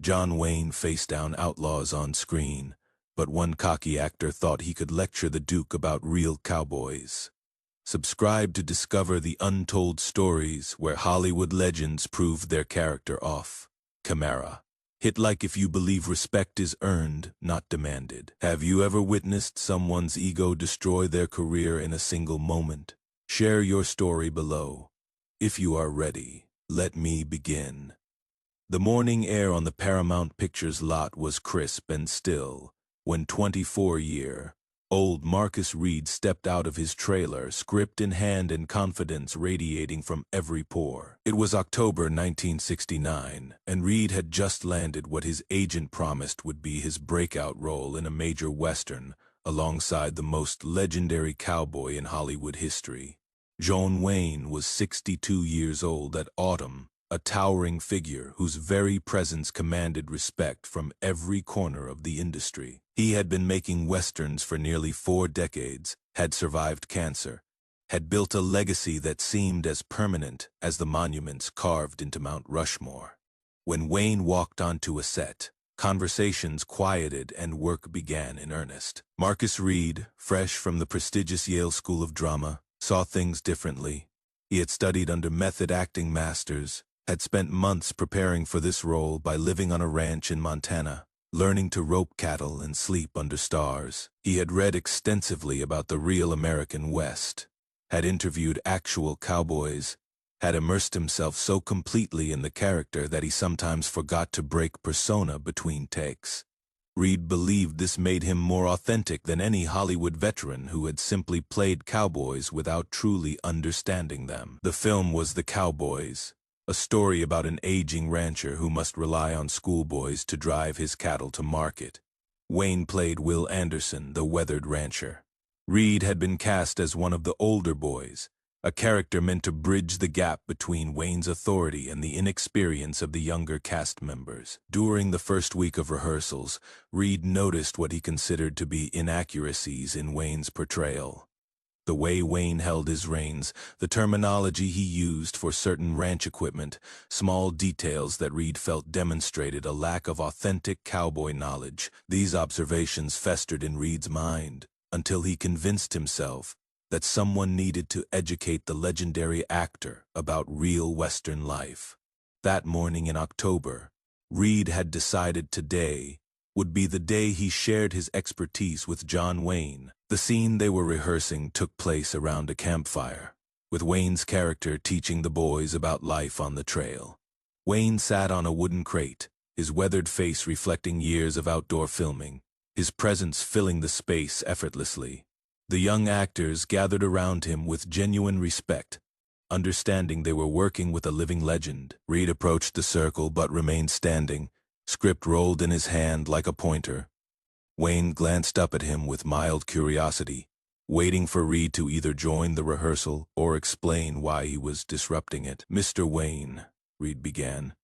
John Wayne faced down outlaws on screen, but one cocky actor thought he could lecture the Duke about real cowboys. Subscribe to discover the untold stories where Hollywood legends proved their character off. Camara. Hit like if you believe respect is earned, not demanded. Have you ever witnessed someone's ego destroy their career in a single moment? Share your story below. If you are ready, let me begin. The morning air on the Paramount Pictures lot was crisp and still when 24-year-old Marcus Reid stepped out of his trailer, script in hand and confidence radiating from every pore. It was October 1969, and Reid had just landed what his agent promised would be his breakout role in a major Western, alongside the most legendary cowboy in Hollywood history. John Wayne was 62 years old that autumn, a towering figure whose very presence commanded respect from every corner of the industry. He had been making westerns for nearly 4 decades, had survived cancer, had built a legacy that seemed as permanent as the monuments carved into Mount Rushmore. When Wayne walked onto a set, conversations quieted and work began in earnest. Marcus Reid, fresh from the prestigious Yale School of Drama, saw things differently. He had studied under method acting masters, had spent months preparing for this role by living on a ranch in Montana, learning to rope cattle and sleep under stars. He had read extensively about the real American West, had interviewed actual cowboys, had immersed himself so completely in the character that he sometimes forgot to break persona between takes. Reid believed this made him more authentic than any Hollywood veteran who had simply played cowboys without truly understanding them. The film was The Cowboys, a story about an aging rancher who must rely on schoolboys to drive his cattle to market. Wayne played Will Anderson, the weathered rancher. Reid had been cast as one of the older boys, a character meant to bridge the gap between Wayne's authority and the inexperience of the younger cast members. During the first week of rehearsals, Reid noticed what he considered to be inaccuracies in Wayne's portrayal. The way Wayne held his reins, the terminology he used for certain ranch equipment, small details that Reid felt demonstrated a lack of authentic cowboy knowledge. These observations festered in Reid's mind until he convinced himself that someone needed to educate the legendary actor about real Western life. That morning in October, Reid had decided today would be the day he shared his expertise with John Wayne. The scene they were rehearsing took place around a campfire, with Wayne's character teaching the boys about life on the trail. Wayne sat on a wooden crate, his weathered face reflecting years of outdoor filming, his presence filling the space effortlessly. The young actors gathered around him with genuine respect, understanding they were working with a living legend. Reid approached the circle but remained standing, script rolled in his hand like a pointer. Wayne glanced up at him with mild curiosity, waiting for Reid to either join the rehearsal or explain why he was disrupting it. "Mr. Wayne," Reid began,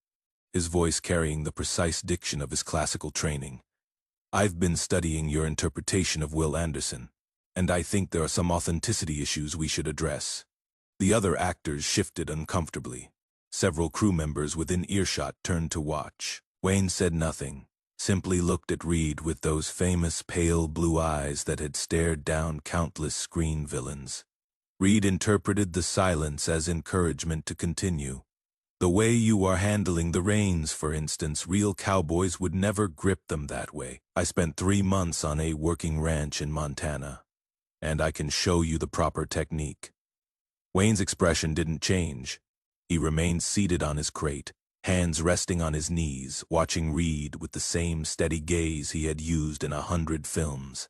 his voice carrying the precise diction of his classical training, "I've been studying your interpretation of Will Anderson, and I think there are some authenticity issues we should address." The other actors shifted uncomfortably. Several crew members within earshot turned to watch. Wayne said nothing, simply looked at Reid with those famous pale blue eyes that had stared down countless screen villains. Reid interpreted the silence as encouragement to continue. "The way you are handling the reins, for instance, real cowboys would never grip them that way. I spent 3 months on a working ranch in Montana, and I can show you the proper technique." Wayne's expression didn't change. He remained seated on his crate, hands resting on his knees, watching Reid with the same steady gaze he had used in 100 films.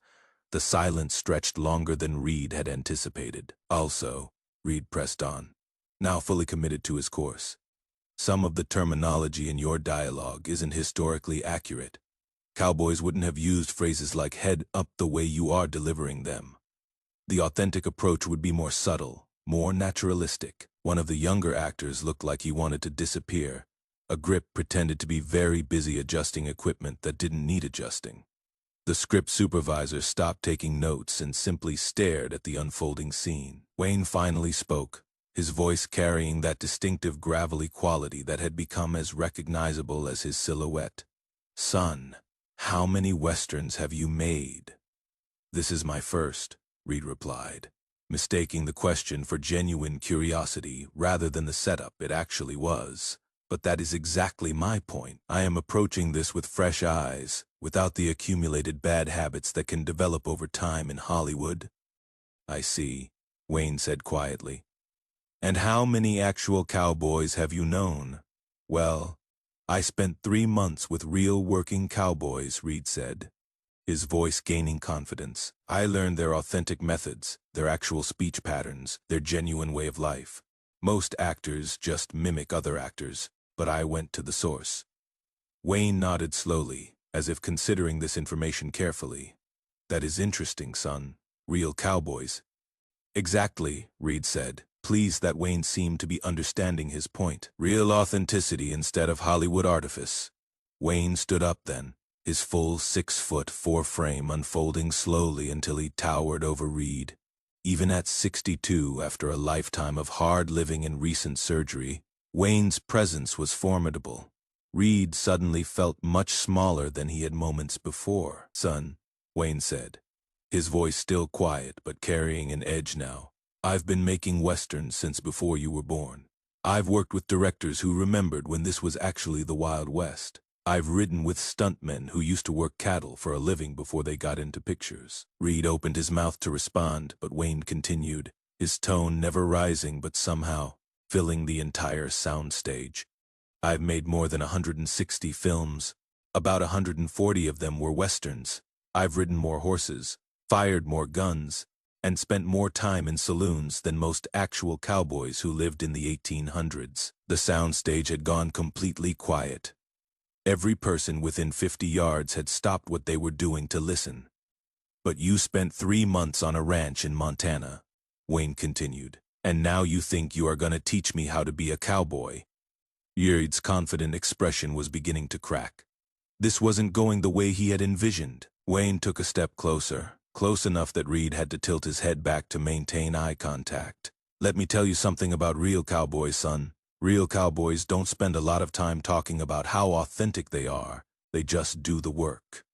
The silence stretched longer than Reid had anticipated. "Also," Reid pressed on, now fully committed to his course, "some of the terminology in your dialogue isn't historically accurate. Cowboys wouldn't have used phrases like 'head up' the way you are delivering them. The authentic approach would be more subtle, more naturalistic." One of the younger actors looked like he wanted to disappear. A grip pretended to be very busy adjusting equipment that didn't need adjusting. The script supervisor stopped taking notes and simply stared at the unfolding scene. Wayne finally spoke, his voice carrying that distinctive gravelly quality that had become as recognizable as his silhouette. "Son, how many westerns have you made?" "This is my first," Reid replied, mistaking the question for genuine curiosity rather than the setup it actually was. "But that is exactly my point. I am approaching this with fresh eyes, without the accumulated bad habits that can develop over time in Hollywood." "I see," Wayne said quietly. "And how many actual cowboys have you known?" "Well, I spent 3 months with real working cowboys," Reid said, his voice gaining confidence. "I learned their authentic methods, their actual speech patterns, their genuine way of life. Most actors just mimic other actors, but I went to the source." Wayne nodded slowly, as if considering this information carefully. "That is interesting, son. Real cowboys." "Exactly," Reid said, pleased that Wayne seemed to be understanding his point. "Real authenticity instead of Hollywood artifice." Wayne stood up then, his full 6'4" frame unfolding slowly until he towered over Reid. Even at 62, after a lifetime of hard living and recent surgery, Wayne's presence was formidable. Reid suddenly felt much smaller than he had moments before. "Son," Wayne said, his voice still quiet but carrying an edge now, "I've been making westerns since before you were born. I've worked with directors who remembered when this was actually the Wild West. I've ridden with stuntmen who used to work cattle for a living before they got into pictures." Reid opened his mouth to respond, but Wayne continued, his tone never rising but somehow filling the entire soundstage. "I've made more than 160 films. About 140 of them were westerns. I've ridden more horses, fired more guns, and spent more time in saloons than most actual cowboys who lived in the 1800s. The soundstage had gone completely quiet. Every person within 50 yards had stopped what they were doing to listen. "But you spent 3 months on a ranch in Montana," Wayne continued, "and now you think you are going to teach me how to be a cowboy." Reid's confident expression was beginning to crack. This wasn't going the way he had envisioned. Wayne took a step closer, close enough that Reid had to tilt his head back to maintain eye contact. "Let me tell you something about real cowboys, son. Real cowboys don't spend a lot of time talking about how authentic they are. They just do the work."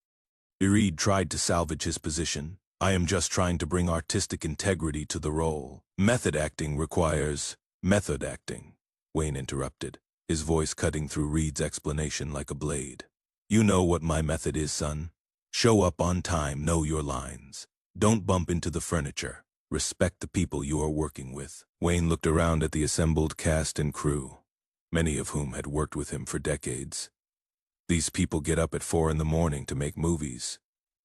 Reid tried to salvage his position. "I am just trying to bring artistic integrity to the role. Method acting requires method acting," Wayne interrupted, his voice cutting through Reid's explanation like a blade. "You know what my method is, son. Show up on time, know your lines. Don't bump into the furniture. Respect the people you are working with." Wayne looked around at the assembled cast and crew, many of whom had worked with him for decades. "These people get up at 4 in the morning to make movies.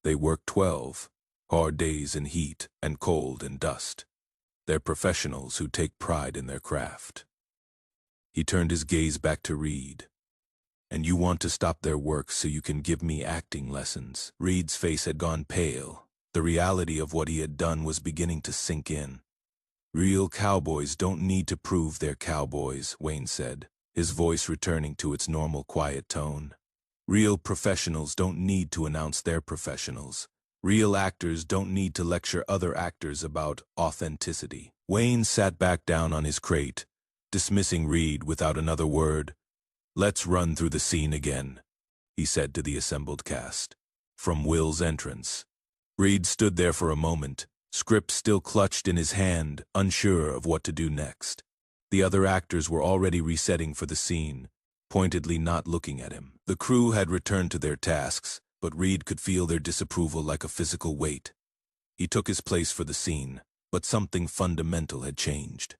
They work 12, hard days in heat and cold and dust. They're professionals who take pride in their craft." He turned his gaze back to Reid. "And you want to stop their work so you can give me acting lessons?" Reid's face had gone pale. The reality of what he had done was beginning to sink in. "Real cowboys don't need to prove they're cowboys," Wayne said, his voice returning to its normal quiet tone. "Real professionals don't need to announce they're professionals. Real actors don't need to lecture other actors about authenticity." Wayne sat back down on his crate, dismissing Reid without another word. "Let's run through the scene again," he said to the assembled cast. "From Will's entrance." Reid stood there for a moment, script still clutched in his hand, unsure of what to do next. The other actors were already resetting for the scene, pointedly not looking at him. The crew had returned to their tasks, but Reid could feel their disapproval like a physical weight. He took his place for the scene, but something fundamental had changed.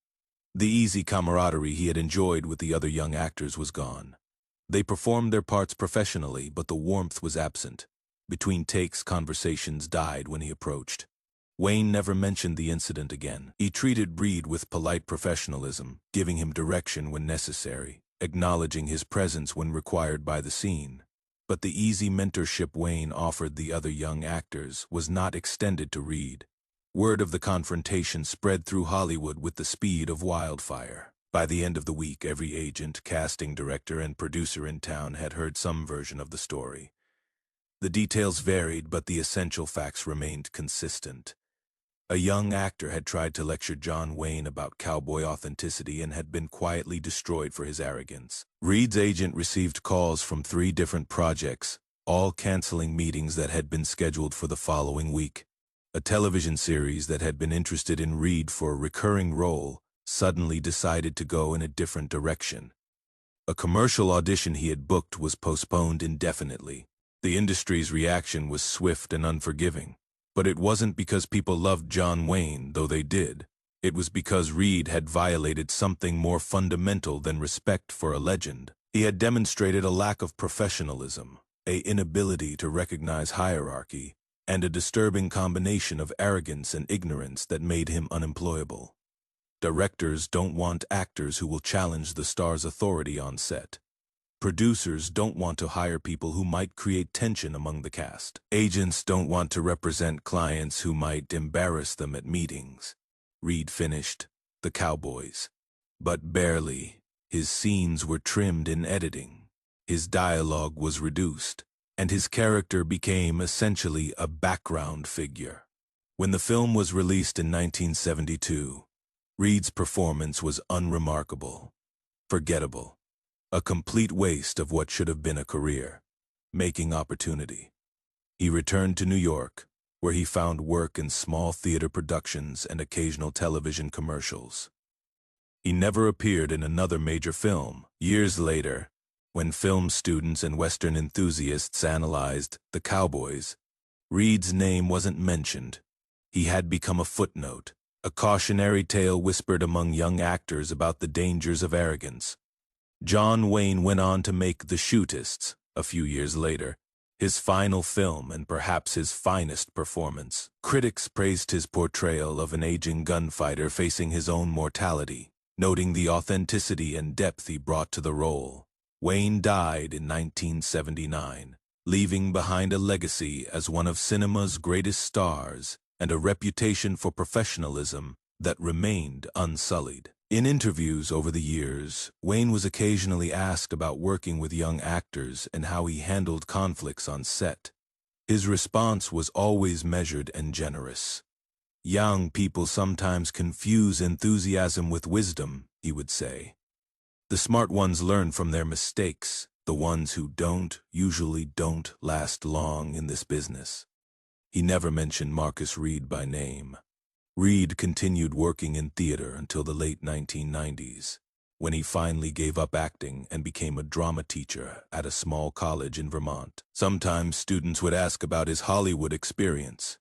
The easy camaraderie he had enjoyed with the other young actors was gone. They performed their parts professionally, but the warmth was absent. Between takes, conversations died when he approached. Wayne never mentioned the incident again. He treated Reid with polite professionalism, giving him direction when necessary, acknowledging his presence when required by the scene. But the easy mentorship Wayne offered the other young actors was not extended to Reid. Word of the confrontation spread through Hollywood with the speed of wildfire. By the end of the week, every agent, casting director, and producer in town had heard some version of the story. The details varied, but the essential facts remained consistent. A young actor had tried to lecture John Wayne about cowboy authenticity and had been quietly destroyed for his arrogance. Reid's agent received calls from 3 different projects, all canceling meetings that had been scheduled for the following week. A television series that had been interested in Reid for a recurring role suddenly decided to go in a different direction. A commercial audition he had booked was postponed indefinitely. The industry's reaction was swift and unforgiving. But it wasn't because people loved John Wayne, though they did. It was because Reid had violated something more fundamental than respect for a legend. He had demonstrated a lack of professionalism, an inability to recognize hierarchy, and a disturbing combination of arrogance and ignorance that made him unemployable. Directors don't want actors who will challenge the star's authority on set. Producers don't want to hire people who might create tension among the cast. Agents don't want to represent clients who might embarrass them at meetings. Reid finished The Cowboys. But barely. His scenes were trimmed in editing. His dialogue was reduced, and his character became essentially a background figure. When the film was released in 1972, Reid's performance was unremarkable, forgettable, a complete waste of what should have been a career, making opportunity. He returned to New York, where he found work in small theater productions and occasional television commercials. He never appeared in another major film. Years later, when film students and Western enthusiasts analyzed The Cowboys, Reid's name wasn't mentioned. He had become a footnote, a cautionary tale whispered among young actors about the dangers of arrogance. John Wayne went on to make The Shootists, a few years later, his final film and perhaps his finest performance. Critics praised his portrayal of an aging gunfighter facing his own mortality, noting the authenticity and depth he brought to the role. Wayne died in 1979, leaving behind a legacy as one of cinema's greatest stars and a reputation for professionalism that remained unsullied. In interviews over the years, Wayne was occasionally asked about working with young actors and how he handled conflicts on set. His response was always measured and generous. "Young people sometimes confuse enthusiasm with wisdom," he would say. "The smart ones learn from their mistakes. The ones who don't usually don't last long in this business." He never mentioned Marcus Reid by name. Reid continued working in theater until the late 1990s, when he finally gave up acting and became a drama teacher at a small college in Vermont. Sometimes students would ask about his Hollywood experience,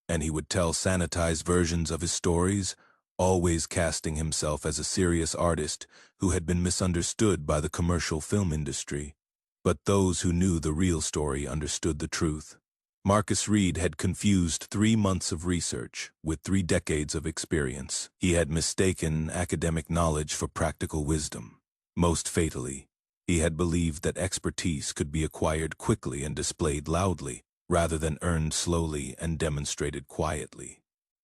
and he would tell sanitized versions of his stories, always casting himself as a serious artist who had been misunderstood by the commercial film industry. But those who knew the real story understood the truth. Marcus Reid had confused 3 months of research with 3 decades of experience. He had mistaken academic knowledge for practical wisdom. Most fatally, he had believed that expertise could be acquired quickly and displayed loudly, rather than earned slowly and demonstrated quietly.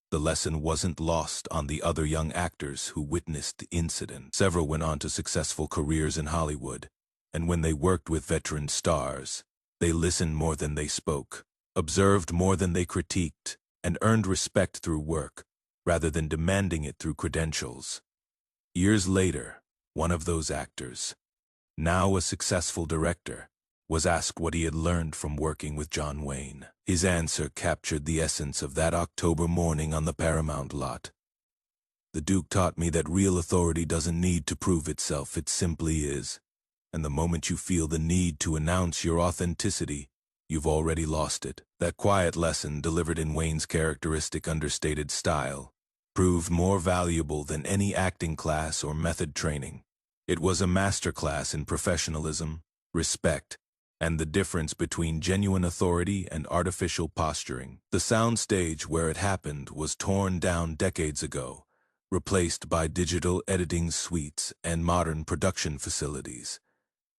The lesson wasn't lost on the other young actors who witnessed the incident. Several went on to successful careers in Hollywood, and when they worked with veteran stars, they listened more than they spoke, observed more than they critiqued, and earned respect through work, rather than demanding it through credentials. Years later, one of those actors, now a successful director, was asked what he had learned from working with John Wayne. His answer captured the essence of that October morning on the Paramount lot. "The Duke taught me that real authority doesn't need to prove itself, it simply is. And the moment you feel the need to announce your authenticity, you've already lost it." That quiet lesson, delivered in Wayne's characteristic understated style, proved more valuable than any acting class or method training. It was a masterclass in professionalism, respect, and the difference between genuine authority and artificial posturing. The soundstage where it happened was torn down decades ago, replaced by digital editing suites and modern production facilities.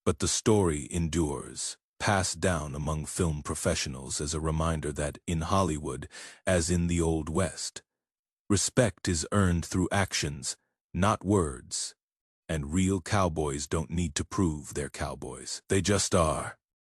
But the story endures, passed down among film professionals as a reminder that in Hollywood, as in the Old West, respect is earned through actions, not words. And real cowboys don't need to prove they're cowboys. They just are.